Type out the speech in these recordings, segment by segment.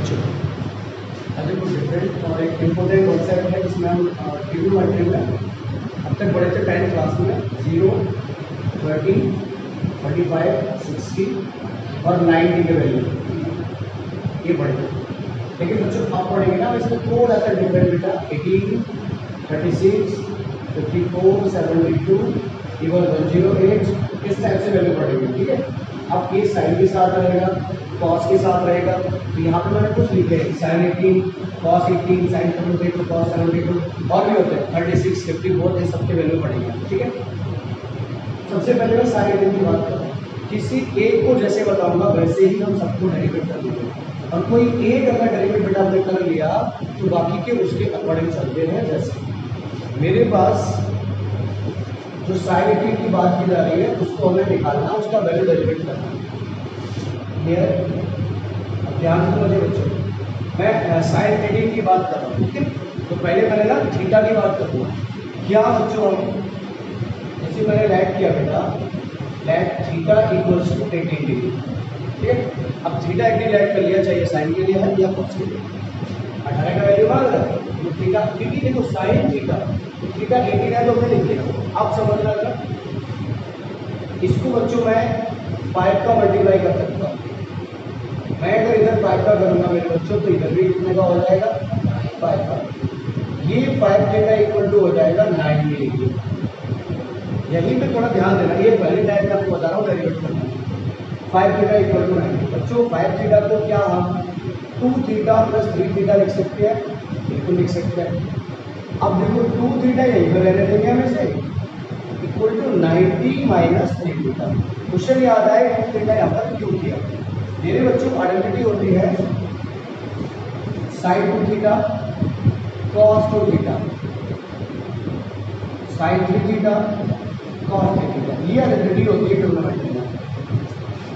बच्चों, अभी कुछ डिफरेंट और एक इम्पोर्टेंट कॉन्सेप्ट है जिसमें हम ट्रिग्नोमेट्री में अब तक पढ़े थे 10th क्लास में 0, 30, 35, 60 और 90 के वैल्यू ये पढ़े थे। लेकिन बच्चों आप पढ़ेंगे ना इसमें थोड़ा सा डिफरेंट बेटा 18, 36, 54, 72, इवन 108 इस टाइप से वैल्यू पढ़ेंगे। ठीक है, अब ये साइन के साथ रहेगा, कॉस के साथ रहेगा। तो यहाँ पे मैंने कुछ लिखे साइन 18, कॉस 18, साइन 72, कॉस 72 और भी होते हैं 36, 54 ये सबके वैल्यू पढ़ेंगे। ठीक है, सबसे पहले मैं साइन 18 की बात करूँ, किसी एक को जैसे बताऊंगा वैसे ही हम सबको डेरिवेट कर देंगे, और कोई एक अगर डेरिवेट बेटा हमने कर लिया तो बाकी के उसके अकॉर्डिंग चलते हैं। जैसे मेरे पास जो साइन 18 की बात की जा रही है उसको हमें निकालना, उसका वैल्यू डेरिवेट करना। क्लियर? अब ध्यान से मुझे बच्चों, मैं साइन 18 की बात कर रहा हूँ। ठीक है, तो पहले मैंने ना थीटा की बात करूँगा। क्या बच्चों, हम जैसे मैंने लैट किया बेटा, let theta equals to 18 degree. ठीक है, अब थीटा 18 लैट कर लिया, चाहिए साइन के लिए है या कॉस के लिए। 18 का वैल्यू मांग रहा है तो थीटा, क्योंकि देखो साइन थीटा तो थीटा 18 है तो हमने लिख लिया। आप समझ रहे हो, इसको बच्चों मैं 5 का मल्टीप्लाई कर सकता हूँ। मैं अगर इधर 5 का करूँगा मेरे बच्चों तो इधर भी कितने का हो जाएगा 5 का। ये 5 थीटा इक्वल टू हो जाएगा 90 डिग्री। यहीं पे थोड़ा ध्यान देना, ये पहले टाइप का आपको बता रहा हूँ डेरिवेट करना। 5 थीटा इक्वल टू 90 बच्चों, 5 थीटा को क्या हम 2 थीटा प्लस 3 थीटा लिख सकते हैं, बिल्कुल लिख सकते हैं। अब देखो 2 थीटा यहीं पर रहने देंगे हमें से, equal to 90 minus 3 theta. Question याद आए 2 थीटा यहाँ पर क्यों किया। मेरे बच्चों आइडेंटिटी होती है sine 2 theta cos 2 theta, sine 3 theta cos 3 theta, ये आइडेंटिटी होती है ट्रिग्नोमेट्री में।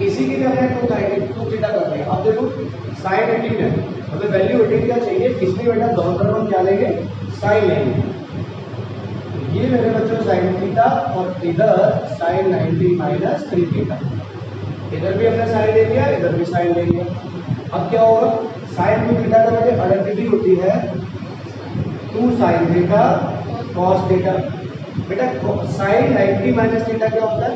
इसी की तरह 2 थीटा कर रहे हैं। अब देखो साइन 18 है, हमें वैल्यू 18 क्या चाहिए, इसलिए बेटा दोनों तरफ हम क्या लेंगे साइन लेंगे। ये मेरे बच्चों साइन थीटा और इधर साइन 90 माइनस 3 थीटा, इधर भी हमने साइन ले लिया, इधर भी साइन ले लिया। अब क्या होगा, साइन 2 थीटा का मेरे आइडेंटिटी होती है 2 साइन थीटा कॉस थीटा। बेटा साइन 90 माइनस थीटा क्या होता है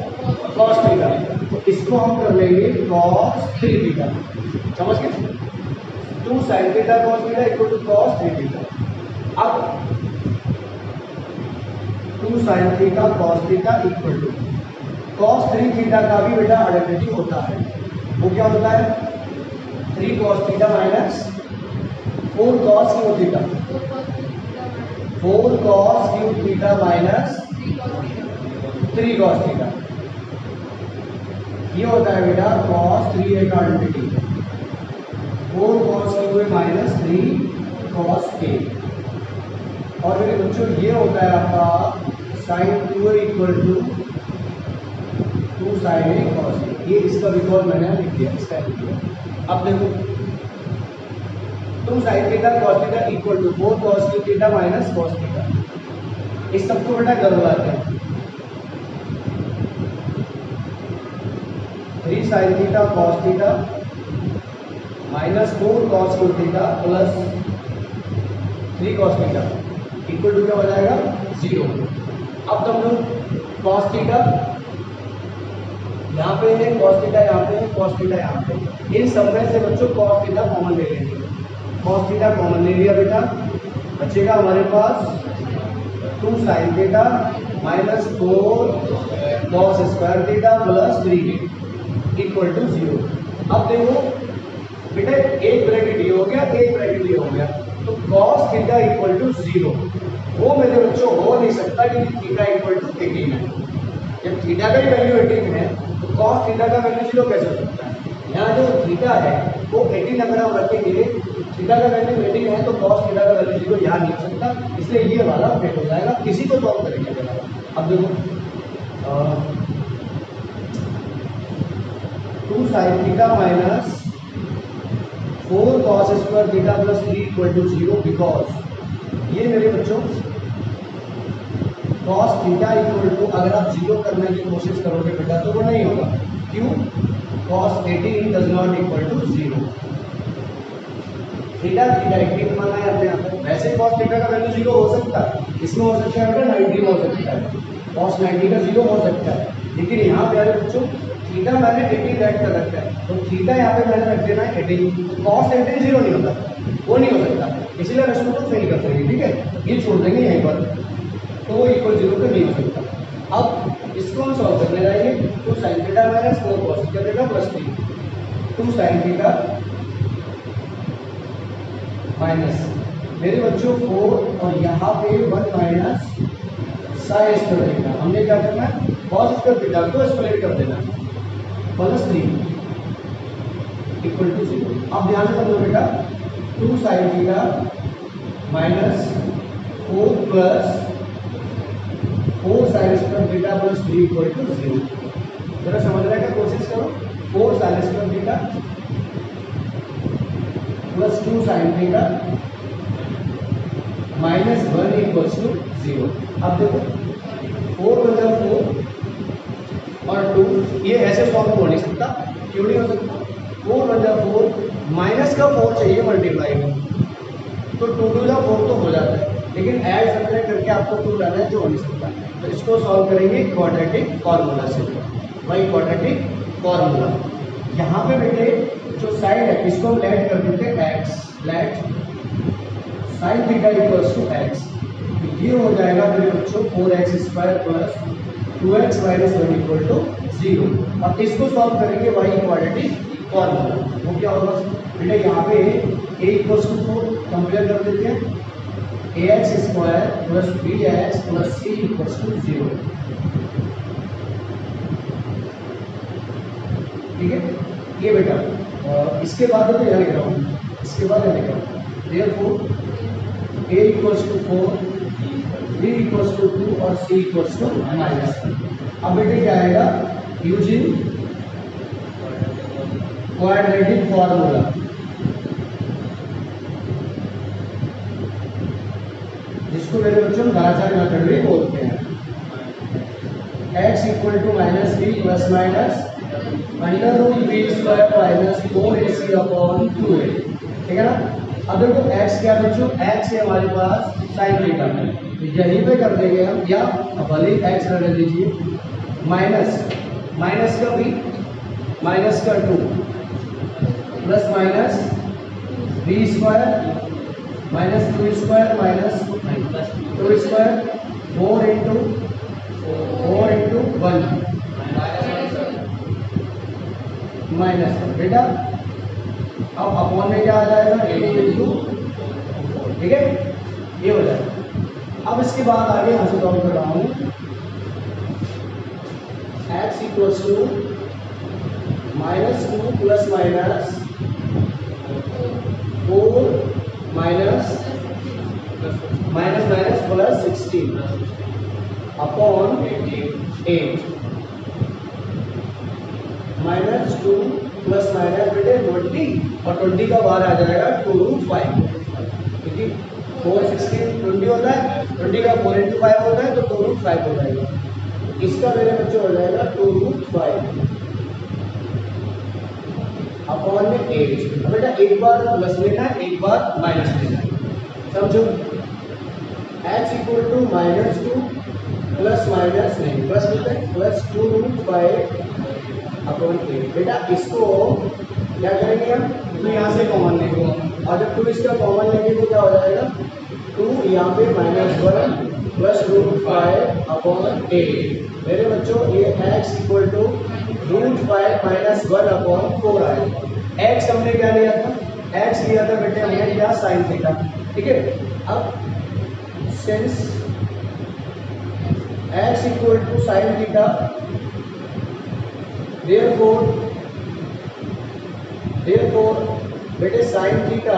कॉस थीटा, तो इसको हम कर लेंगे कॉस 3 थीटा। समझ गए, 2 sine theta cos theta equal to cos 3 theta. अब 2 sine theta cos theta equal to cos 3 theta का भी बेटा आइडेंटिटी होता है। वो क्या होता है 3 cos theta minus 4 cos cube theta, 4 cos cube theta minus 3 cos theta. ये होता है बेटा कॉस 3a का identity, 4 cos cube a minus 3 cos a। और मेरे बच्चों ये होता है आपका sine 2a equal to 2 sine a cos a. ये इसका रिकॉल मैंने लिख दिया, इसका लिख दिया। अब देखो 2 sine theta cos theta equal to 4 cos cube theta minus cos theta. इस सबको बेटा कर लाते हैं 3 sine theta cos theta minus 4 cos cube theta plus 3 cos theta equal to क्या हो जाएगा 0। अब तुम लोग कॉस थीटा यहाँ पे है, कॉस थीटा यहाँ पे है, कॉस थीटा यहाँ पे, इन सब में से बच्चों कॉस थीटा कॉमन ले लेंगे। कॉस थीटा कॉमन ले लिया बेटा, बचेगा हमारे पास 2 sine theta minus 4 cos square theta plus 3 equal to 0। अब देखो बेटा एक ब्रैकेट ये हो गया, एक ब्रैकेट ये हो गया, तो कॉस थीटा इक्वल टू 0 वो मेरे बच्चों हो नहीं सकता क्योंकि थीटा इक्वल टू 18 है। जब थीटा का ही वैल्यू 18 है तो कॉस थीटा का वैल्यू 0 कैसे हो सकता है। यहाँ जो थीटा है वो 18 अगर हम रखेंगे, थीटा का वैल्यू 18 है तो कॉस थीटा का वैल्यू 0 यहाँ नहीं हो सकता, इसलिए ये वाला फेल हो जाएगा। इसी को सॉल्व करेंगे बेटा। अब देखो 2 sine theta minus 4 cos square theta plus 3 equal to 0 because ये मेरे बच्चों कॉस थीटा इक्वल टू, अगर आप 0 करने की कोशिश करोगे बेटा तो वो नहीं होगा। क्यों, cos 18 does not equal to 0। Theta theta 18 माना है हमने यहाँ पे। वैसे cos थीटा का वैल्यू 0 हो सकता है, इसमें हो सकता है बेटा 90 हो सकता है, cos 90 का 0 हो सकता है, लेकिन यहाँ पे यार बच्चों थीटा मैंने 18 ऐड कर रखा है, तो थीटा यहाँ पे मैंने रख देना है 18, तो cos 18 0 नहीं होता, वो नहीं हो सकता, इसीलिए हम इसको तो फेल कर देंगे, ठीक है, ये छोड़ देंगे यहीं पर, तो वो इक्वल 0 पे नहीं हो सकता। अब इसको हम सॉल्व करने जाएंगे, तो sin थीटा माइनस 4 cos क्या देगा प्लस 3, 2 sin थीटा माइनस मेरे बच्चों 4 और यहाँ पे 1 माइनस साइन स्क्वायर थीटा, हमने क्या करना है cos स्क्वायर थीटा को स्प्लिट कर देना प्लस 3 इक्वल टू 0। अब ध्यान से समझो बेटा 2 sin theta minus 4 plus 4 sin square theta plus 3 equal to 0। जरा समझने का कोशिश करो, 4 sin square theta plus 2 sin theta minus 1 equal to 0। अब देखो 4 बचा 4 और 2, ये ऐसे सॉल्व हो नहीं सकता, क्यों नहीं हो सकता, 4 बचा 4 माइनस का 4 चाहिए मल्टीप्लाई में, तो 2 2 जा 4 तो हो जाता है, लेकिन ऐड सब्ट्रैक्ट करके आपको 2 लाना है जो हो नहीं सकता, तो इसको सॉल्व करेंगे क्वाड्रेटिक फार्मूला से, वही क्वाड्रेटिक फार्मूला। यहाँ पे बेटे जो साइड है इसको हम लेट कर देते हैं x, let sin theta equals to x, ये हो जाएगा मेरे बच्चों 4x square plus 2x minus 1 equal to 0। अब इसको सॉल्व करेंगे वही क्वाड्रेटिक फार्मूला, वो क्या होगा बेटे यहाँ पे a इक्वल्स टू 4 कंपेयर कर देते हैं, ax square plus bx plus c equals to 0, ठीक है। ये बेटा इसके बाद तो यहाँ लिख रहा हूँ, इसके बाद यहाँ लिख रहा हूँ, therefore a equals to 4, b equals to 2 और c इक्वल्स टू -1। अब बेटे क्या आएगा, यूजिंग क्वाड्रेटिक फार्मूला, जिसको मेरे बच्चों गाचा मेथड भी बोलते हैं, x equal to minus B plus minus under root B square minus 4ac upon 2a, ठीक है ना। अब देखो x क्या बच्चों, x है हमारे पास sin थीटा, यहीं पे कर देंगे हम, या भले x रख लीजिए, माइनस का b माइनस का 2 plus minus B square minus 2 square minus 2 square 4 into 1 minus बेटा, अब अपॉन में क्या आ जाएगा 8 इंटू, ठीक है, ये हो जाएगा। अब इसके बाद आगे यहाँ से सॉल्व कर रहा हूँ, x equals to minus 2 plus minus 4 minus minus plus 16 upon 8 minus 2 plus minus बेटे 20 और 20 का बाहर आ जाएगा 2√5, क्योंकि 4 16 20 होता है, 20 का 4 इंटू 5 होता है, तो 2√5 हो जाएगा, इसका मेरे बच्चे हो जाएगा 2√5 अपॉन में 8। बेटा एक बार प्लस लेना है, एक बार माइनस लेना है, समझो। x equal to minus 2 plus minus नहीं प्लस लेते हैं प्लस 2√5 अपॉन 8। बेटा इसको क्या करेंगे हम, तो यहाँ से कॉमन लेंगे, और जब 2 इसका कॉमन लेंगे तो क्या हो जाएगा 2 यहाँ पे -1 प्लस √5 अपॉन 8। मेरे बच्चों ये x equal to √5 minus 1 upon 4 आएगा। x हमने क्या लिया था, x लिया था बेटे हमने क्या साइन थीटा, ठीक है। अब since x equal to sine theta, therefore बेटे साइन थीटा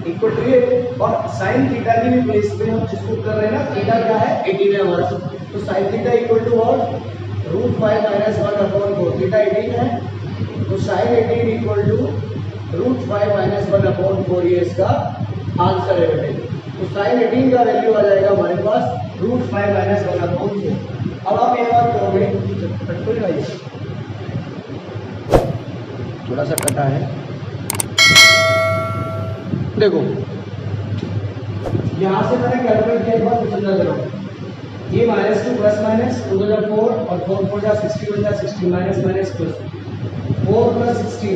इक्वल टू ये, और साइन थीटा की भी प्लेस पे हम जिसको कर रहे हैं ना, थीटा क्या है 18 है हमारा, तो sine theta equal to what √5 minus 1 upon 4, theta 18 है, तो sine 18 equal to √5 minus 1 upon 4, ये इसका आंसर है बेटे। तो साइन 18 का वैल्यू आ जाएगा हमारे पास √5 माइनस 1 अपॉन 4। अब आप ये बात करोगे, थोड़ा सा कटा है, देखो यहाँ से मैंने कैलकुलेट किया, एक बार समझा दे रहा हूँ। ये -2 प्लस माइनस 2 4 और 4 4 जा 16 हो जाए, 16 माइनस माइनस प्लस 4 प्लस 16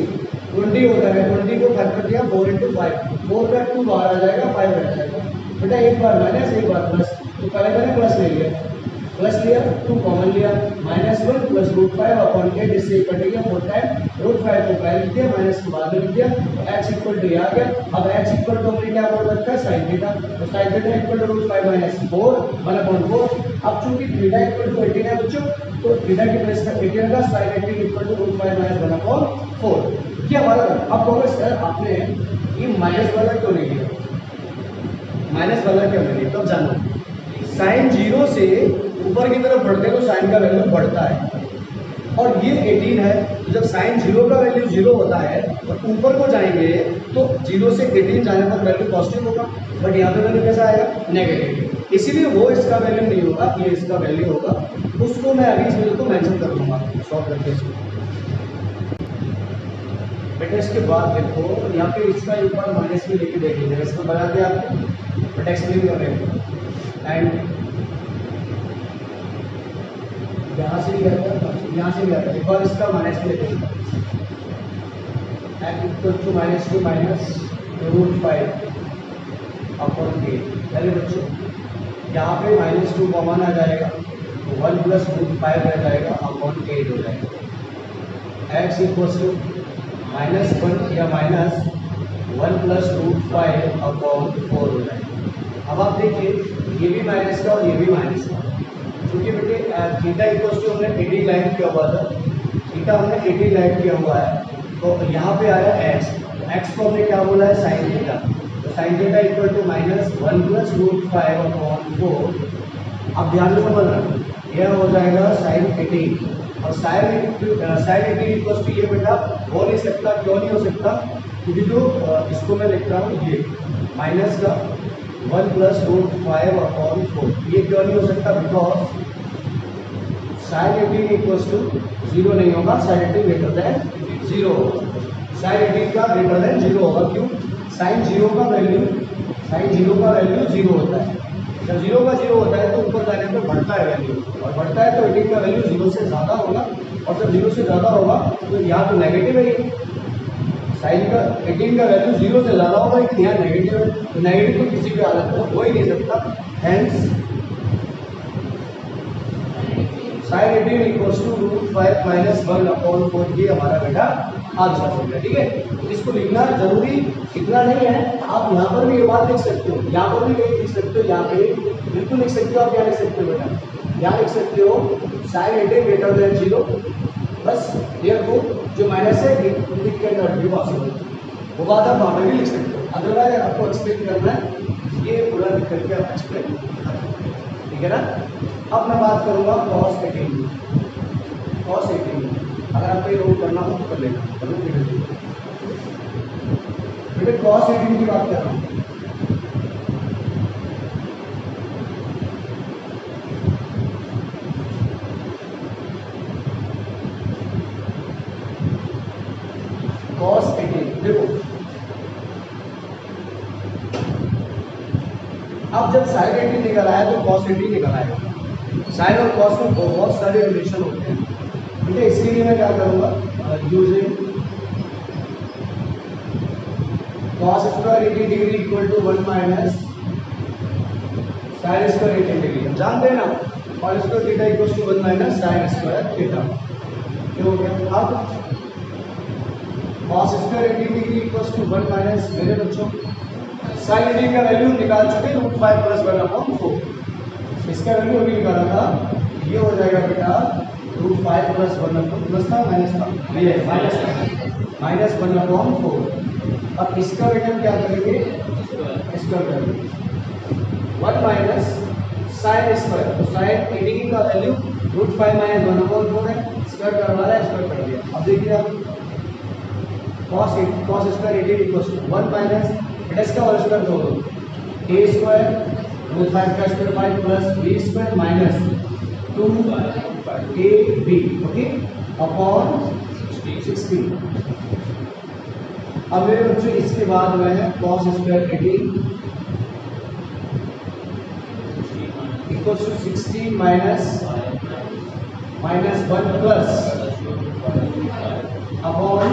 20 होता है। 20 को 5 कर दिया, 4 × 5, 4 का 2 बाहर आ जाएगा, 5 रह जाएगा बेटा। एक बार माइनस एक बार प्लस, तो पहले मैंने प्लस ले लिया, प्लस लिया 2 कॉमन लिया, -1 प्लस √5 अपॉन 8, इससे कट गया 4 टाइम √5 को पहले लिख दिया, माइनस को बाद में लिख दिया, तो x इक्वल टू आ गया। अब x इक्वल टू हमने क्या बोल रखा है, sin थीटा, तो sin theta equal to √5 minus 4 1/4। अब चूंकि थीटा इक्वल टू 18 है बच्चों, तो थीटा की प्लेस पर 18 का sin 18 इक्वल टू √5 माइनस 1/4 क्या हमारा। अब कहोगे सर आपने ये माइनस वाला क्यों नहीं लिया, माइनस वाला क्यों नहीं लिया, तो जानो साइन 0 से ऊपर की तरफ बढ़ते तो साइन का वैल्यू बढ़ता है, और ये 18 है, तो जब साइन 0 का वैल्यू 0 होता है और ऊपर को जाएंगे तो 0 से 18 जाने पर वैल्यू पॉजिटिव होगा, बट यहाँ पे वैल्यू कैसा आएगा, नेगेटिव। इसीलिए वो इसका वैल्यू नहीं होगा, ये इसका वैल्यू होगा, उसको मैं अभी इस वैल्यू को मेंशन कर दूंगा सॉल्व करके इसको। बेटा इसके बाद देखो यहाँ पे इसका एक बार माइनस भी लेके देख लीजिएगा, इसको बना दिया आपको, बट एक्सप्लेन कर रहे हैं। एंड यहाँ से भी आता है, यहाँ से भी आता है, एक बार इसका माइनस भी लेते हैं। x equal to -2 minus √5 upon 8। पहले बच्चों यहाँ पे -2 कॉमन आ जाएगा, तो 1 प्लस √5 रह जाएगा अपॉन 8 हो जाएगा। x इक्वल टू -1 या -1 प्लस √5 अपॉन 4 हो जाएगा। अब आप देखिए ये भी माइनस का और ये भी माइनस का, क्योंकि बेटे थीटा इक्वल टू हमने 80 लाइन किया हुआ था, थीटा हमने 80 लाइन किया हुआ है, तो यहाँ पे आया x, तो x को हमने क्या बोला है, साइन थीटा, तो sine theta equal to -1 plus √5 upon 4। अब ध्यान से समझना, यह हो जाएगा साइन 18, और साइन 18 इक्वल टू ये बेटा हो नहीं सकता, क्यों नहीं हो सकता, क्योंकि जो इसको मैं लिखता हूँ ये माइनस का 1 प्लस √5 अपॉन 4, ये क्यों नहीं हो सकता, बिकॉज साइन 18 इक्वल्स टू 0 नहीं होगा, साइन 18 ग्रेटर देन 0 होगा, साइन 18 का ग्रेटर देन 0 होगा। क्यों, साइन 0 का वैल्यू 0 होता है, जब 0 का 0 होता है तो ऊपर जाने पर बढ़ता है वैल्यू, और बढ़ता है तो 18 का वैल्यू 0 से ज़्यादा होगा, और जब 0 से ज़्यादा होगा तो यहाँ तो नेगेटिव है, साइन का 18 का वैल्यू 0 से ज़्यादा होगा, लेकिन यहाँ नेगेटिव है, तो नेगेटिव तो किसी भी हालत में हो ही नहीं सकता। Hence sine 18 equals to √5 minus 1 upon 4, ये हमारा बेटा आंसर हो गया। ठीक है, इसको लिखना जरूरी इतना नहीं है, आप यहाँ पर भी ये बात लिख सकते हो, यहाँ पर भी कहीं लिख सकते हो, यहाँ पे बिल्कुल लिख सकते हो। आप क्या लिख सकते हो बेटा, यहाँ लिख सकते हो साइन 18 ग्रेटर देन 0, बस ये को जो माइनस है लिख के अंदर भी पॉसिबल, वो बात आप वहाँ पर भी लिख सकते हो। अदरवाइज आपको एक्सप्लेन करना है, ये पूरा लिख करके आप एक्सप्लेन, ठीक है ना। अब मैं बात करूँगा cos 18, अगर आपको ये रोल करना हो तो कर लेना, बेटे cos 18 की बात कर रहा हूँ। cos 18 देखो, अब जब साइन 18 निकल आया तो cos 18 निकल आएगा। साइन और cos में बहुत सारे रिलेशन होते हैं, ठीक है, इसलिए मैं क्या करूँगा, using cos square 80 degree equal to 1 minus sine square 18 degree. हम जानते हैं ना, cos square theta equal to 1 minus sine square theta, ये हो गया। अब cos square 80 degree equal to 1 minus, मेरे बच्चों साइन 18 का वैल्यू निकाल चुके √5 प्लस 1/4, इसका वैल्यू अभी निकाला था, ये हो जाएगा बेटा √5 प्लस 1/4, प्लस था माइनस था, ये माइनस था, माइनस 1/4। अब इसका बेटा क्या करेंगे, स्क्वायर करेंगे 1 माइनस साइन स्क्वायर, तो साइन 18 का वैल्यू √5 माइनस 1/4 है, स्क्वायर करवा रहा है, स्क्वायर कर दिया। अब देखिए आप cos square 18 equals to 1 minus इसका होल स्क्वायर दो, a स्क्वायर √5 का square 5 plus b square minus 2ab, okay, upon 16। अब मेरे बच्चों इसके बाद में है cos square 18 equals to 16 minus 1 plus upon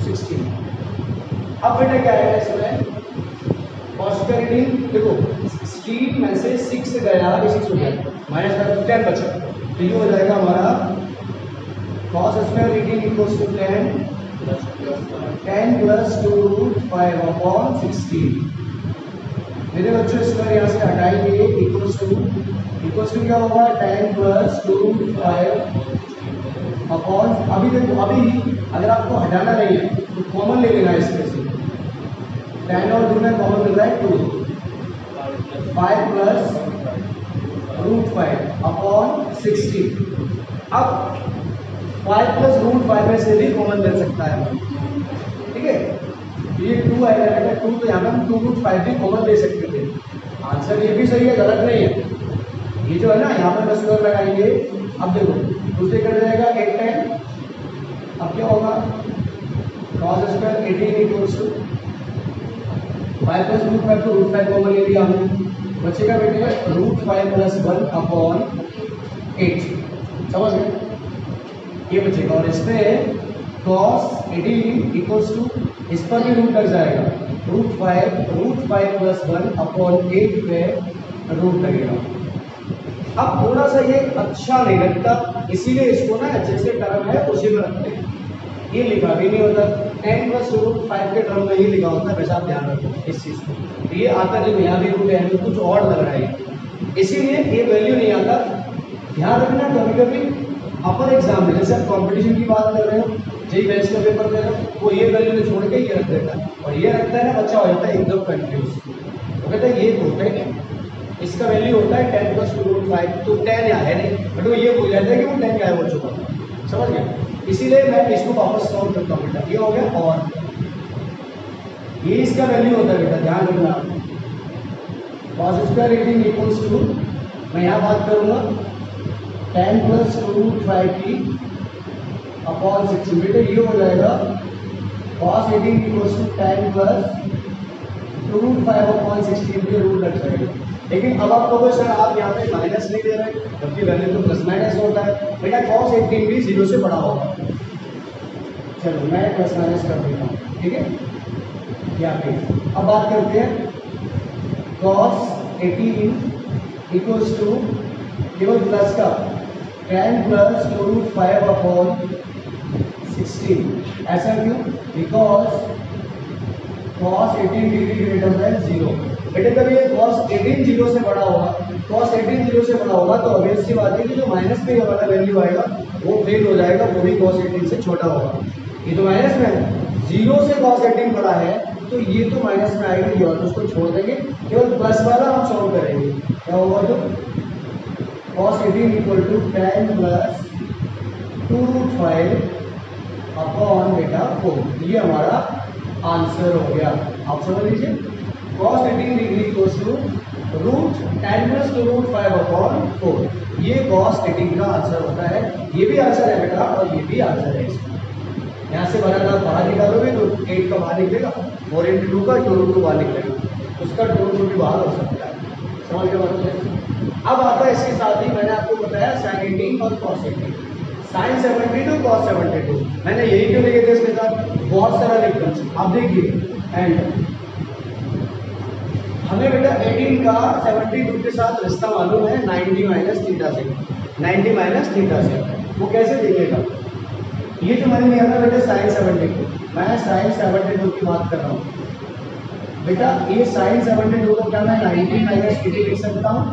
16। अब बेटा क्या आएगा इसमें cos स्क्वायर 18, देखो 16 में से 6 गया, ये 6 हो गया, माइनस 10 बचा, तो ये हो जाएगा हमारा cos square 18 equals to 10 plus 2 root 5 upon 16। मेरे बच्चों स्क्वायर यहाँ से हटाएंगे, इक्वल्स टू क्या होगा 10 प्लस 2 रूट 5 अपॉन, अभी देखो अभी अगर आपको हटाना नहीं है तो कॉमन ले लेना है इसमें से, 10 और 2 में कॉमन मिल रहा है 2, 5 प्लस रूट 5 अपॉन 16। अब 5 प्लस रूट 5 में से भी कॉमन ले सकता है, ठीक है, ये 2 आएगा बेटा 2, तो यहाँ पे हम 2 रूट 5 भी कॉमन ले सकते थे। आंसर ये भी सही है, गलत नहीं है। ये जो है ना यहाँ पर स्क्वायर लगाएंगे, अब देखो दूसरे कट जाएगा 8 10, अब क्या होगा cos square 18 equals to 5 plus root 5, तो रूट 5 कॉमन ले लिया हमने, बचेगा बेटे रूट 5 प्लस 1 अपॉन 8, समझ गए, ये बचेगा। और इसमें cos 18 इक्वल्स टू, इस पर भी रूट लग जाएगा, रूट 5 प्लस 1 अपॉन 8 पे रूट लगेगा। अब थोड़ा सा ये अच्छा नहीं लगता, इसीलिए इसको ना जैसे टर्म है उसी में रखते हैं, ये लिखा भी नहीं होता, 10 प्लस रूट 5 के टर्म में ही लिखा होता है, वैसा आप ध्यान रखो इस चीज़ को। तो ये आता है जब यहाँ भी रूट है तो कुछ और लग रहा है, इसीलिए ये वैल्यू नहीं आता। ध्यान रखना कभी कभी अपर एग्जाम में, जैसे आप कॉम्पिटिशन की बात कर रहे हो, जेई मेंस का पेपर दे रहे हो, वो ये वैल्यू छोड़ के ये रख देता है, और ये रखता है ना बच्चा हो जाता है एकदम कंफ्यूज, वो कहता है ये होता है क्या, इसका वैल्यू होता है 10 प्लस रूट 5, तो 10 यहाँ है नहीं, बट वो ये भूल जाता है कि वो 10 गायब हो चुका है, समझ गया। इसीलिए मैं इसको वापस सॉल्व करता हूँ बेटा, ये हो गया, और ये इसका वैल्यू होता है बेटा, ध्यान रखना cos स्क्वायर 18 इक्वल्स टू, मैं यहाँ बात करूँगा 10 प्लस रूट 5 की अपॉन 16, बेटे ये हो जाएगा cos 18 equals to 10 plus root 5 upon 16 पे रूट लग जाएगा। लेकिन अब आप कहोगे सर आप यहाँ पे माइनस नहीं दे रहे, जबकि वैल्यू तो प्लस माइनस होता है, बेटा cos 18 भी 0 से बड़ा होगा। चलो मैं प्लस माइनस कर देता हूँ, ठीक है, यहाँ पे अब बात करते हैं cos 18 इक्वल्स टू केवल प्लस का 10 प्लस रूट 5 अपॉन 16, ऐसा क्यों, because cos 18 degree greater than 0। बेटे जब ये cos 18 0 से बड़ा होगा, cos 18 0 से बड़ा होगा, तो ऑब्वियस सी बात है कि जो माइनस में वाला वैल्यू आएगा वो फेल हो जाएगा, वो भी cos 18 से छोटा होगा। ये तो माइनस में है, 0 से cos 18 बड़ा है, तो ये तो माइनस में आएगा, ये तो उसको छोड़ देंगे, केवल प्लस वाला हम सॉल्व करेंगे। क्या होगा, तो cos 18 equal to 10 plus 2 root 5 upon बेटा 4, ये हमारा आंसर हो गया। आप समझ लीजिए cos 18 degree equals to root 10 plus 2 root 5 upon 4, ये cos 18 का आंसर होता है। ये भी आंसर है बेटा, और ये भी आंसर है इसका। यहाँ से बना आप बाहर निकालोगे तो 8 का बाहर निकलेगा, 4 इंटू 2 का 2 रूट 2 बाहर निकलेगा, उसका 2 रूट 2 भी बाहर हो सकता है, समझ के बात। अब आता है इसके साथ ही मैंने आपको बताया sin 18 और cos 18, sin 72 cos 72, मैंने यही क्यों लिखे थे इसके साथ, बहुत सारा डिफरेंस। आप देखिए एंड हमें बेटा 18 का 72 के साथ रिश्ता मालूम है 90 माइनस थीटा से, 90 माइनस थीटा से, वो कैसे देखेगा, ये जो मैंने लिया था बेटा sin 72, मैं sin 72 की बात कर रहा हूँ बेटा, ये sin 72 को क्या मैं 90 माइनस 80 लिख सकता हूँ,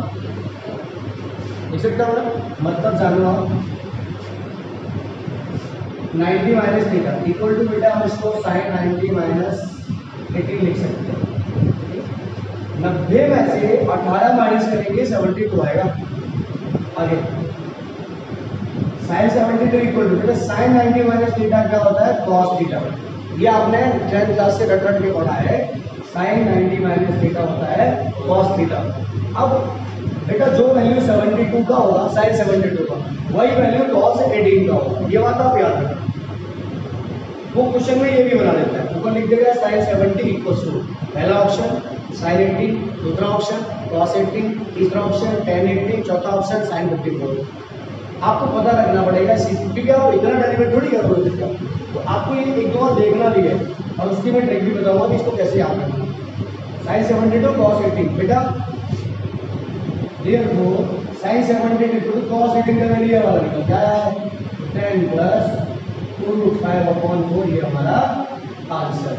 लिख सकता हूँ ना, मतलब जानो आप 90 माइनस थीटा इक्वल टू बेटा हम इसको sin 90 माइनस 80 लिख सकते हैं। 90 में से 18 माइनस करेंगे 72 आएगा। आगे sin 72 इक्वल टू बेटा sin 90 माइनस थीटा क्या होता है, cos थीटा। ये आपने 10th क्लास से रट रट के पढ़ा है, sin 90 माइनस थीटा होता है cos थीटा। अब बेटा जो वैल्यू 72 का होगा sin 72 का, वही वैल्यू cos 18 का होगा, ये बात आप याद रखना। वो क्वेश्चन में ये भी बना देता है, ऊपर लिख देगा साइन 70 इक्वल्स टू पहला ऑप्शन साइन 80, दूसरा ऑप्शन कॉस 80, तीसरा ऑप्शन tan 80, चौथा ऑप्शन साइन 54। आपको पता रखना पड़ेगा सीसीपी का, इतना डेरिवेट थोड़ी कर दो इसका, तो आपको ये एक दो बार देखना भी है और उसकी मैं ट्रिक भी बताऊंगा कि इसको कैसे याद करना। साइन 72 कॉस 80 बेटा देयरफॉर साइन 72 तो कॉस 80 का वैल्यू हमारा निकल क्या है 10 प्लस 2√5/4 ये हमारा आंसर,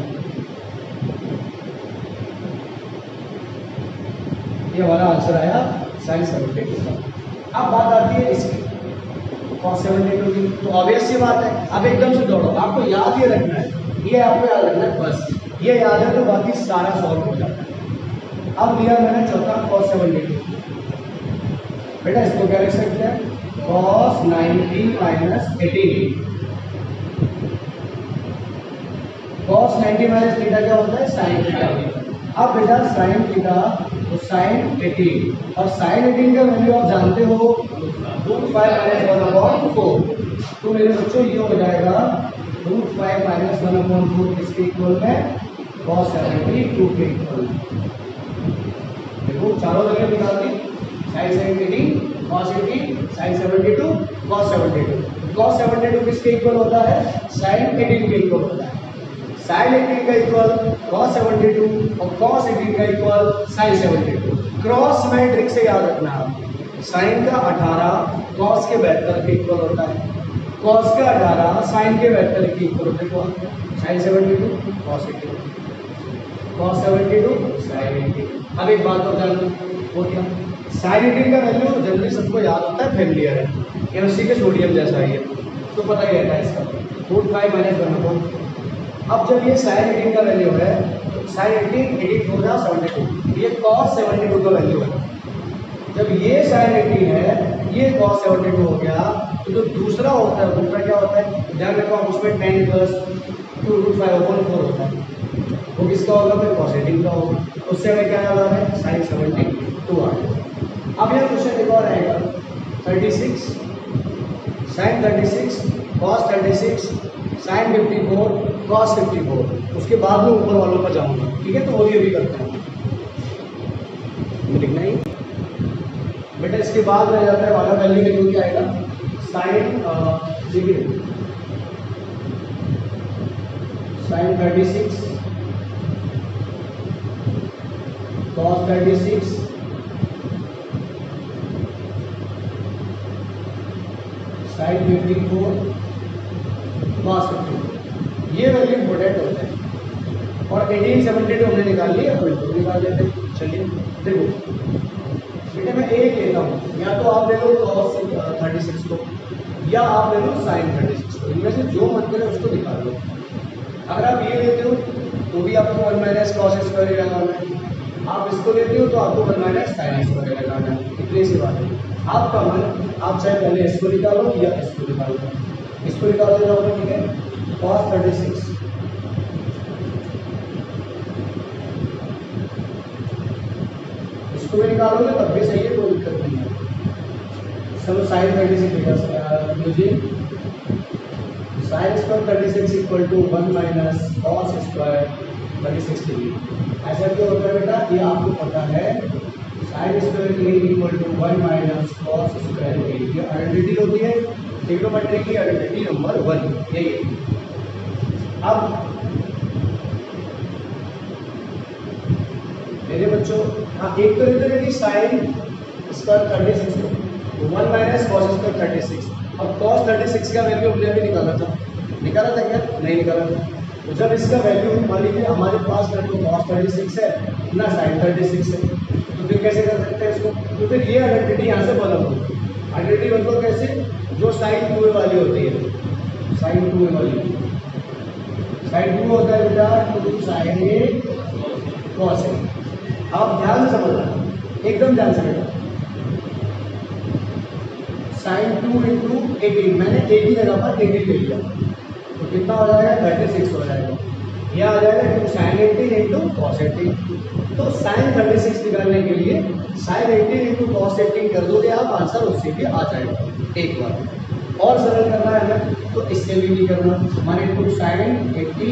ये हमारा आंसर आया साइन 72 का। अब बात आती है इसकी cos 72 की, तो ऑब्वियस सी बात है, अब एकदम से दौड़ो, आपको याद ये रखना है, ये आपको याद रखना है बस, ये याद है तो बाकी सारा सॉल्व हो जाता है। अब दिया मैंने चौथा cos 72, बेटा इसको क्या लिख सकते हैं cos 90 minus 18, cos 90 minus theta क्या होता है साइन थीटा। अब बेटा साइन थीटा तो साइन 18 और साइन 18 का वैल्यू आप जानते हो √5 माइनस 1/4, तो मेरे बच्चों ये हो जाएगा √5 माइनस 1/4 किसके इक्वल में cos 72 के इक्वल। देखो चारों जगह निकाल दी, sign 18 cos 80 sign 72 cos 72, cos 72 किसके इक्वल होता है साइन 18 के इक्वल होता है, साइन 18 का इक्वल cos 72 और cos 18 का इक्वल साइन 72। क्रॉस मैट्रिक से याद रखना है, साइन का 18 cos के 72 के इक्वल होता है, cos का 18 साइन के 72 के इक्वल होता है, साइन 72 cos 80, cos 72 साइन 80। अब एक बात और जान लो वो क्या, साइन 18 का वैल्यू जनरली सबको याद होता है फैमिलियर है, केमिस्ट्री के सोडियम जैसा ही है तो पता ही रहता है इसका √5 माइनस 1/4। अब जब ये साइन 18 का वैल्यू है तो साइन 18 हो जाए 72, ये cos 72 का वैल्यू है, जब ये साइन 18 है ये cos 72 हो गया, तो जो दूसरा होता है दूसरा क्या होता है ध्यान रखो आप, उसमें 10 प्लस 2√5/4 होता है, वो किसका होगा फिर cos 18 का होगा, उससे हमें क्या याद आ रहा है साइन 72 आ गया। अब यह क्वेश्चन एक और आएगा 36 साइन 36 cos 36 साइन 54 cos 54, उसके बाद में ऊपर वालों पर जाऊंगा, ठीक है, तो वो ये भी करते हैं लिखना ही बेटा। इसके बाद रह जाता है वाला वैल्यू में जो क्या आएगा साइन देखिए साइन 36 cos 36 साइन 54 cos 54, ये वैल्यू इंपोर्टेंट होता है और 1872 हमने निकाल लिया, अब इसको निकाल लेते हैं। चलिए देखो बेटा मैं एक लेता हूँ, या तो आप ले लो cos 36 को या आप ले लो साइन 36 को, इनमें से जो मन करे उसको निकाल लो। अगर आप ये लेते हो तो भी आपको 1 माइनस cos स्क्वायर लगाना है, आप इसको लेते हो तो आपको 1 माइनस साइन स्क्वायर लगाना है, इतनी सी बात है। आपका मन आप चाहे पहले इसको निकालो या इसको निकालो, इसको निकाल देना होगा, ठीक है cos 36 इसको भी निकालोगे तब भी सही है, कोई दिक्कत नहीं है। चलो साइन 36 मुझे sine square 36 equal to 1 minus cos square 36 degree. ऐसा क्यों होता है बेटा, ये आपको पता है sine square equal to 1 minus cos square degree, ये आइडेंटिटी होती है ट्रिग्नोमेट्री की आइडेंटिटी नंबर 1, यही है। अब मेरे बच्चों हाँ एक तो लेते हैं कि साइन स्क्वायर 36 को 1 माइनस cos स्क्वायर 36, अब cos 36 का वैल्यू हमने अभी निकाला था क्या नहीं निकाला था, तो जब इसका वैल्यू मान लीजिए हमारे पास ना तो cos 36 है ना साइन 36 है, तो फिर कैसे कर सकते हैं इसको, तो फिर ये आइडेंटिटी यहाँ से बदल होगी। आइडेंटिटी मतलब कैसे, जो साइन 2a वाली होती है, साइन 2a वाली, साइन 2 होता है बेटा 2 साइन a cos a। आप ध्यान से समझना, एकदम ध्यान से बेटा, साइन 2 इंटू 18, मैंने 80 जगह पर 80 ले लिया, तो कितना हो जाएगा 36 हो जाएगा, यह आ जाएगा 2 साइन 18 इंटू cos 18। तो साइन 36 निकालने के लिए साइन 18 इंटू cos 18 कर दोगे आप, आंसर उससे भी आ जाएगा एक बार। और सरल करना है हमें तो इससे भी नहीं करना। माने टू साइन 80,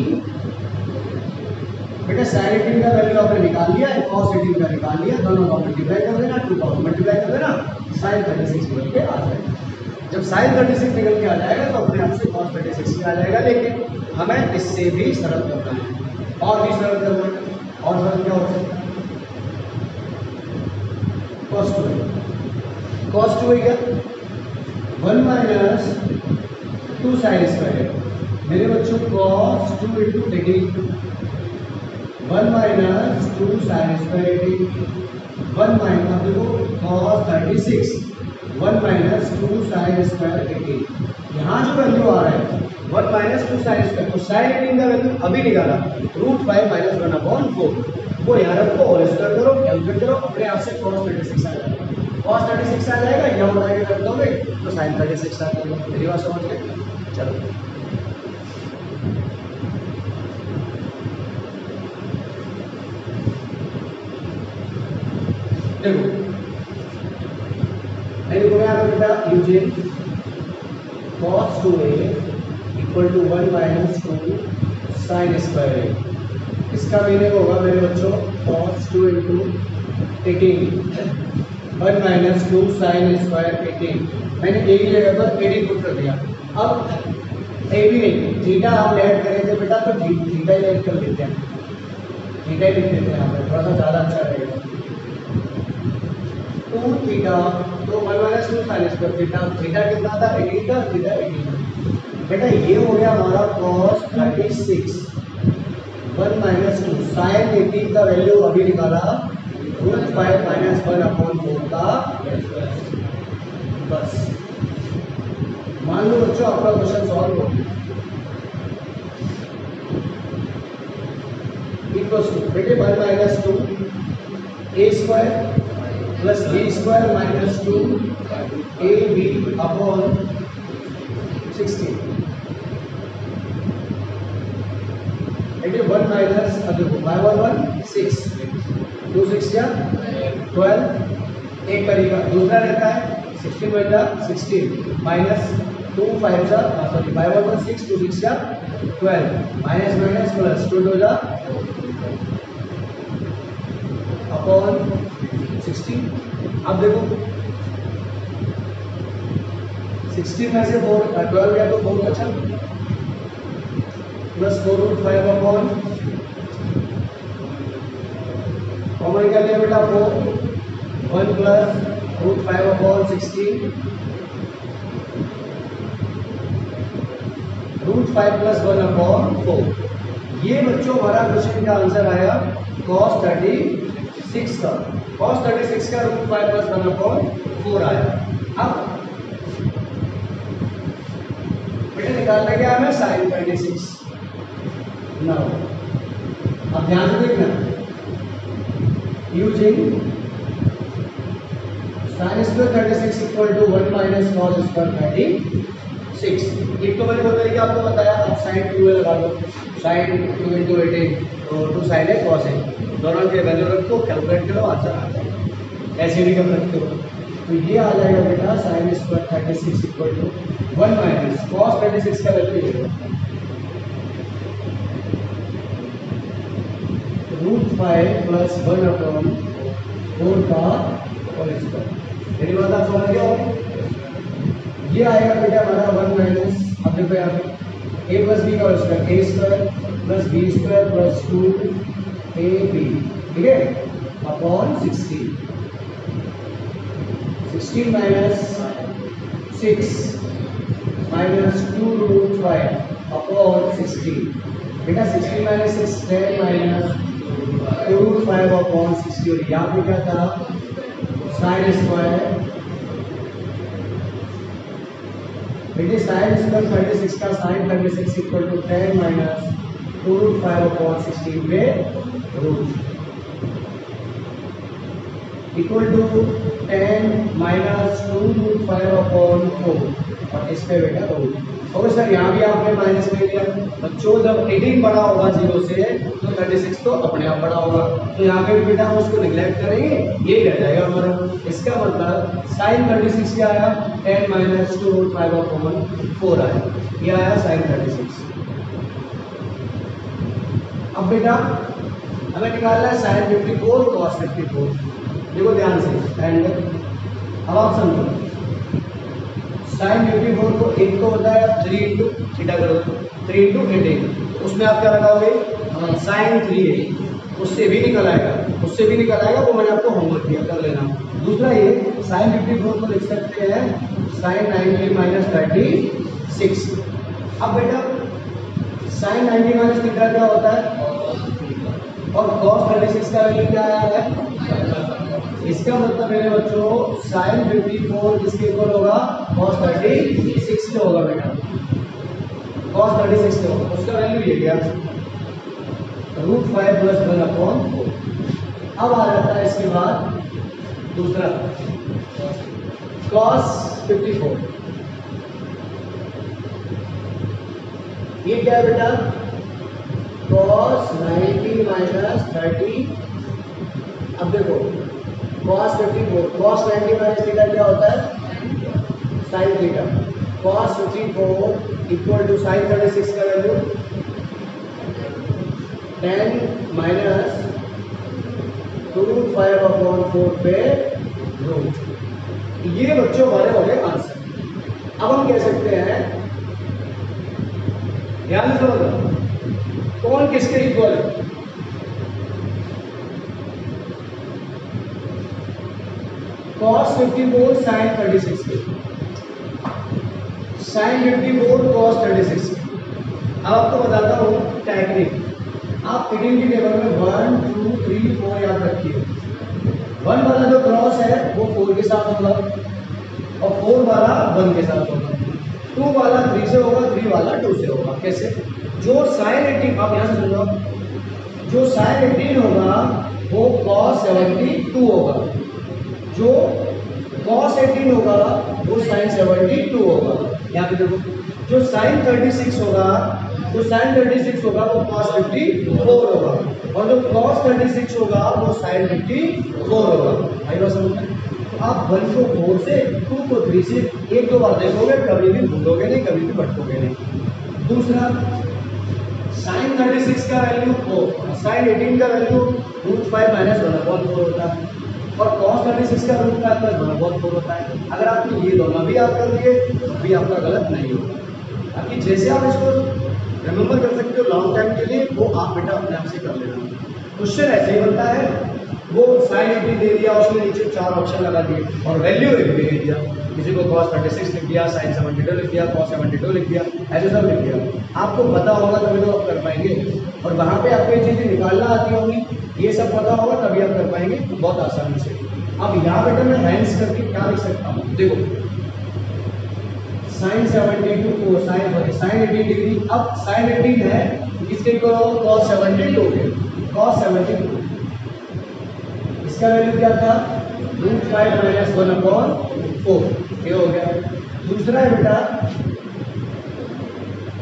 बेटा साइन 18 का वैल्यू आपने निकाल लिया है, cos 18 का निकाल लिया, दोनों को मल्टीप्लाई कर देना, 2 को मल्टीप्लाई कर देना, साइन 36 निकल के आ जाएगा। जब साइन 36 निकल के आ जाएगा तो अपने आप से cos 36 भी आ जाएगा, लेकिन हमें इससे भी सरल करना है और भी सरल करना है। और सरल क्या हो सकता है? cos 2 cos 2 है क्या 1 माइनस 2 साइन स्क्वायर। मेरे बच्चों cos 2 into 18 1 minus 2 sine square 1 minus, अब देखो cos 36 1 माइनस 2 साइन स्क्वायर 18। यहाँ जो वैल्यू आ रहा है 1 माइनस 2 साइन स्क्वायर, तो साइन 18 का वैल्यू अभी निकाला √5 माइनस 1/4, वो यहाँ रखो और स्क्वायर करो, कैलकुलेट करो, अपने आप से cos 36 आ जाएगा। cos 36 आ जाएगा, यहाँ उठाके कर दोगे तो sin 36 आ जाएगा। मेरी बात समझ गए? चलो देखो, मैंने बोला बेटा using cos 2a equal to 1 minus 2 sine square a। इसका मीनिंग होगा मेरे बच्चों cos 2 into 18 1 minus 2 sine square 18। मैंने a की जगह पर 18 पुट कर दिया। अब a भी नहीं, थीटा हम ऐड करें थे बेटा, तो थीटा ही ऐड कर देते हैं, थीटा ही लिख देते हैं यहाँ पर, थोड़ा सा ज़्यादा अच्छा रहेगा। 2 थीटा तो 1 minus 2 sine square theta, theta कितना था 18 का, थीटा 18। बेटा ये हो गया हमारा cos 36 1 माइनस 2 साइन 18 का वैल्यू अभी निकाला √5 माइनस 1/4 का, बस मान लो बच्चों आपका क्वेश्चन सॉल्व हो गया। इक्वल्स टू बेटे 1 minus 2 a square plus b square minus 2 ab upon 16। बेटे 1 माइनस, अब देखो 1 6 2 6 या 12, एक करेगा दूसरा रहता है 16 बचा 16 माइनस 2 5 जा सॉरी 1 6 2 6 या 12 माइनस माइनस प्लस 2 2 जा अपॉन 16। अब देखो 16 में से 12 गया तो बहुत अच्छा, प्लस 4√5 अपॉन कॉमन कर लिया बेटा 4 1 प्लस √5 अपॉन 16 √5 प्लस 1 अपॉन 4। ये बच्चों हमारा क्वेश्चन का आंसर आया cos 36 का, cos 36 का √5 प्लस 1 अपॉन 4 आया। अब बेटा निकालना क्या है sin 36 ना। अब ध्यान से देखना, using sin square 36 equal to 1 minus cos square 36। एक तो मैंने बताया कि आपको बताया आप sin 2 लगा लो, sin 2 इंटू 18 तो 2 sin है cos है, दोनों के वैल्यू रखो, कैलकुलेट करो, आंसर आ जाएगा। ऐसे भी कर सकते हो, तो ये आ जाएगा बेटा sin square 36 equal to 1 minus cos 36 का वैल्यू ये है √5 प्लस 1 अपॉन 4 का होल स्क्वायर। मेरी बात आप समझ गए होंगे। ये आएगा बेटा हमारा 1 माइनस, अब देखो यहाँ पे a प्लस बी का whole square a square plus B square plus 2ab, ठीक है, अपॉन 16 माइनस 6 माइनस 2√5 अपॉन 16। बेटा 16 माइनस 6 10 माइनस 2√5 अपॉन 60। और यहाँ पे क्या था साइन स्क्वायर, बेटे साइन स्क्वायर 36 का sine 36 equal to 10 minus 2√5 upon 16 पे root equal to 10 minus 2√5 upon 4 और इस पे बेटा रूट। और सर यहाँ भी आपने माइनस ले लिया। बच्चों जब 18 बड़ा होगा 0 से तो 36 तो अपने आप बड़ा होगा, तो यहाँ पे भी बेटा हम उसको निगलेक्ट करेंगे, यही रह जाएगा हमारा। इसका मतलब साइन 36 क्या आया, 10 माइनस 2 रूट 5/4 आया, ये आया साइन 36। अब बेटा हमें निकालना है साइन 54 कॉस 54। देखो ध्यान से एंड अब आप समझो, साइन 54 को एक तो होता है 3 इंटू थीटा करो, 3 इंटू 18, उसमें आप क्या लगाओगे साइन 3a, उससे भी निकल आएगा, उससे भी निकल आएगा, वो मैंने आपको होमवर्क दिया, कर लेना। दूसरा ये साइन 54 को लिख सकते हैं साइन 90 माइनस 36। अब बेटा साइन 90 माइनस थीटा क्या होता है, और कॉस 36 का वैल्यू क्या आया है, इसका मतलब मेरे बच्चों साइन 54 किसके इक्वल होगा, कॉस 36 के होगा बेटा, कॉस 36 के होगा, उसका वैल्यू ये गया √5 + 1/4। अब आ जाता है इसके बाद दूसरा कॉस 54, ये क्या है बेटा, कॉस 90 माइनस 30। अब देखो cos 54, cos 90 माइनस थीटा क्या होता है, sine theta, cos 54 equal to sine 36 का वैल्यू 10 माइनस 2/5/4 पे रूट। ये बच्चों हमारे हो गए आंसर। अब हम कह सकते हैं, ध्यान से समझो कौन किसके इक्वल है, cos 54 sin 36 के, sin 54 cos 36 के। अब आपको बताता हूँ टेक्निक, आप 18 की टेबल में 1 2 3 4 याद रखिए। 1 वाला जो क्रॉस है वो 4 के साथ होगा, और 4 वाला 1 के साथ होगा, 2 वाला 3 से होगा, 3 वाला 2 से होगा। कैसे, जो sin 18, आप यहाँ से सुनो, जो sin 18 होगा वो cos 72 होगा, जो cos 18 होगा वो sin 72 होगा। यहाँ पे देखो जो sin 36 होगा, जो sin 36 होगा वो cos 54 होगा, और जो cos 36 होगा वो sin 54 होगा। भाई बात समझ में? आप 1 को 4 से, 2 को 3 से एक दो बार देखोगे, कभी भी भूलोगे नहीं, कभी भी भटकोगे नहीं। दूसरा sin 36 का वैल्यू sin 18 का वैल्यू √5 - 1/4 होता है, और cos 36 का √5 + 1/4 होता है। अगर आपने ये दोनों भी आप कर दिए तो भी आपका गलत नहीं होगा। बाकी जैसे आप इसको रिमेंबर कर सकते हो लॉन्ग टाइम के लिए, वो आप बेटा अपने आप से कर लेना। क्वेश्चन ऐसे ही बनता है, वो sin 18 दे दिया, उसने नीचे 4 ऑप्शन लगा दिए और वैल्यू एक भी दे दिया, किसी को cos 36 लिख दिया, sin 72 लिख दिया, cos 72 लिख दिया, ऐसे सब लिख दिया। आपको पता होगा तभी तो आप कर पाएंगे, और वहाँ पे आपको ये चीज़ें निकालना आती होंगी, ये सब पता होगा तभी आप कर पाएंगे बहुत आसानी से। अब यहाँ बेटा मैं हैंड्स करके क्या लिख सकता हूँ, देखो sin 72 को sin 18 डिग्री, अब sin 18 है किसके को, cos 72 के, cos 72, इसका वैल्यू क्या था, √5 - 1/4, ये हो गया। दूसरा है बेटा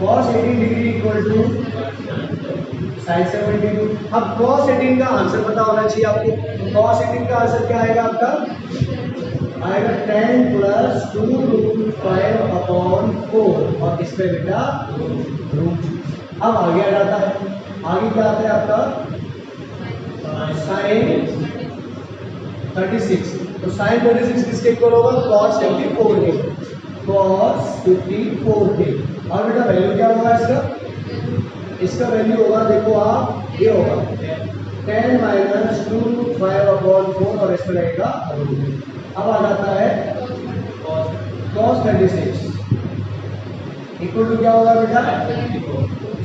cos 18 degree equal to sin 72। अब cos 18 का आंसर पता होना चाहिए आपको, cos 18 का आंसर क्या आएगा आपका, आएगा 10 + 2 √5/4, और इस पे बेटा रूट। अब आगे आ जाता है, आगे क्या आता है आपका sin 36, तो sin 36 किसके इक्वल होगा, cos 54 के, cos 54 के। और बेटा वैल्यू क्या होगा इसका, इसका वैल्यू होगा, देखो आप ये होगा 10 - 2 √5/4, और इसमें रहेगा रूट। अब आ जाता है cos 36 इक्वल टू क्या होगा बेटा,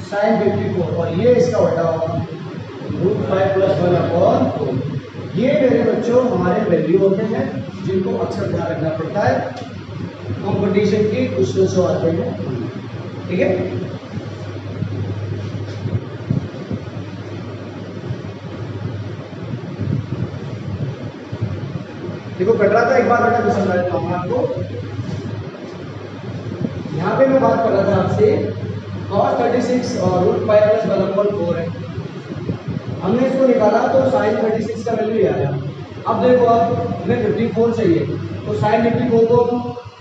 sin 54, और ये इसका उल्टा होगा √5 + 1/4। ये मेरे बच्चों हमारे वैल्यू होते हैं जिनको अक्सर ध्यान रखना पड़ता है, कंपटीशन के क्वेश्चन जो आते हैं, ठीक है। देखो कट रहा था, एक बार बेटा समझा देता हूँ आपको, यहाँ पे मैं बात कर रहा था आपसे cos 36 और रूट 5 प्लस 1/4 है। हमने इसको निकाला तो sin 36 का वैल्यू ये आया। अब देखो अब हमें 54 चाहिए तो sin 54 को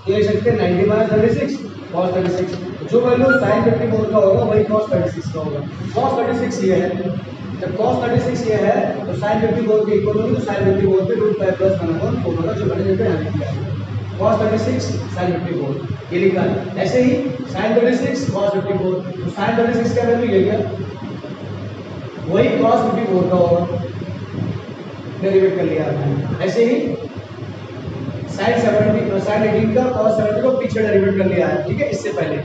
ले सकते हैं 90 माइनस 36 cos 36। जो वैल्यू sin 54 का होगा वही cos 36 का होगा। cos 36 ये है, जब cos 36 ये है तो sin 54 के इक्वल होगी, तो sin 54 पे रूट 5 प्लस 1/4 होगा, जो मैंने जगह यहाँ लिख दिया है। cos 36 sin 54 ये लिखा है। ऐसे ही sin 36 cos 54, तो sin 36 का वैल्यू ये क्या वही cos 54 का होगा, डेरिवेट कर लिया आपने। ऐसे ही sin 18 का cos 70 को पीछे डेरिवेट कर लिया है, ठीक है, इससे पहले।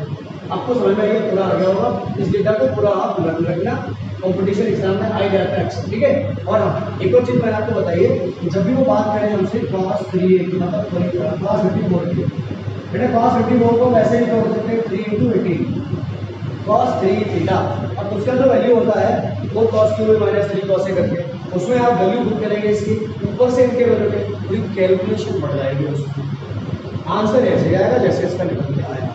आपको समझ में आइए, पूरा आ गया होगा। इस डेटा को पूरा आप रखना, कंपटीशन एग्जाम में आ जाता है अक्सर, ठीक है। और हाँ, एक और चीज़ मैंने आपको बताइए कि जब भी वो बात करें हमसे cos 3 मतलब cos 54 की, बेटा cos 54 को वैसे ही तोड़ सकते हैं 3 × 18 cos 3 थीटा। अब उसका जो वैल्यू होता है वो cos क्यूब माइनस 3 cos करके, उसमें आप वैल्यू पुट करेंगे इसकी, ऊपर से इनके वैल्यू के पूरी कैलकुलेशन बढ़ जाएगी, उसमें आंसर ऐसे आएगा जैसे इसका निकल के आया।